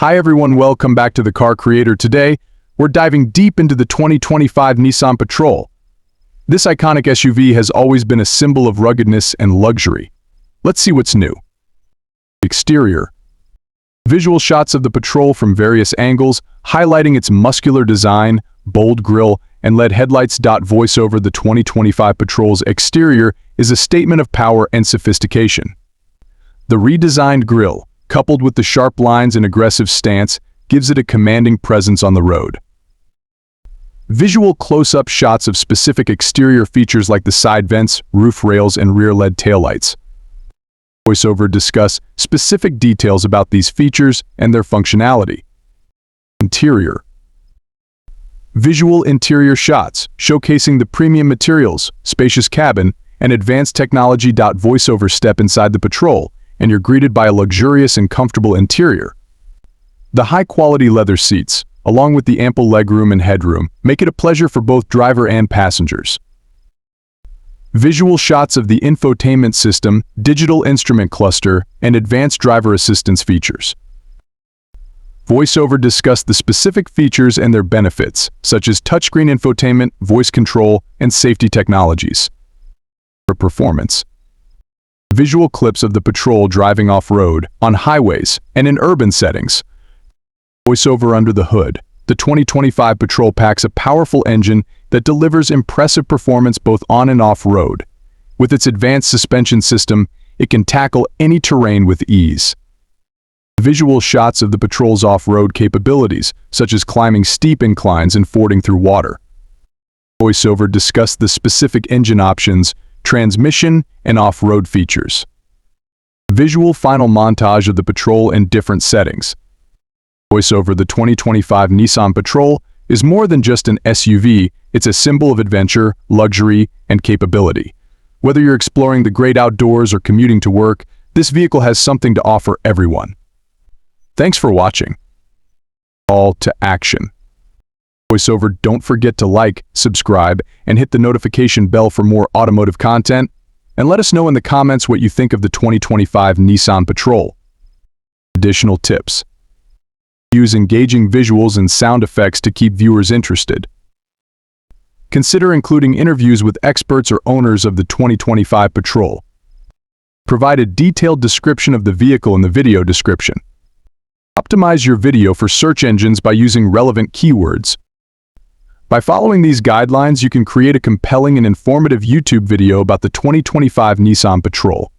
Hi everyone, welcome back to the Car Creator. Today, we're diving deep into the 2025 Nissan Patrol. This iconic SUV has always been a symbol of ruggedness and luxury. Let's see what's new. Exterior. Visual shots of the Patrol from various angles, highlighting its muscular design, bold grille, and LED headlights. Voiceover. The 2025 Patrol's exterior is a statement of power and sophistication. The redesigned grille, coupled with the sharp lines and aggressive stance, gives it a commanding presence on the road. Visual close-up shots of specific exterior features like the side vents, roof rails, and rear LED taillights. Voiceover discuss specific details about these features and their functionality. Interior. Visual interior shots, showcasing the premium materials, spacious cabin, and advanced technology. Voiceover. Step inside the Patrol, and you're greeted by a luxurious and comfortable interior. The high-quality leather seats, along with the ample legroom and headroom, make it a pleasure for both driver and passengers. Visual shots of the infotainment system, digital instrument cluster, and advanced driver assistance features. Voiceover discussed the specific features and their benefits, such as touchscreen infotainment, voice control, and safety technologies. For performance. Visual clips of the Patrol driving off-road, on highways, and in urban settings. Voiceover. Under the hood. The 2025 Patrol packs a powerful engine that delivers impressive performance both on and off-road. With its advanced suspension system, it can tackle any terrain with ease. Visual shots of the Patrol's off-road capabilities, such as climbing steep inclines and fording through water. Voiceover discussed the specific engine options, transmission, and off-road features. Visual final montage of the Patrol in different settings. Voiceover. The 2025 Nissan Patrol is more than just an SUV, it's a symbol of adventure, luxury, and capability. Whether you're exploring the great outdoors or commuting to work, this vehicle has something to offer everyone. Thanks for watching. Call to action. Voiceover. Don't forget to like, subscribe, and hit the notification bell for more automotive content. And let us know in the comments what you think of the 2025 Nissan Patrol. Additional tips. Use engaging visuals and sound effects to keep viewers interested. Consider including interviews with experts or owners of the 2025 Patrol. Provide a detailed description of the vehicle in the video description. Optimize your video for search engines by using relevant keywords. By following these guidelines, you can create a compelling and informative YouTube video about the 2025 Nissan Patrol.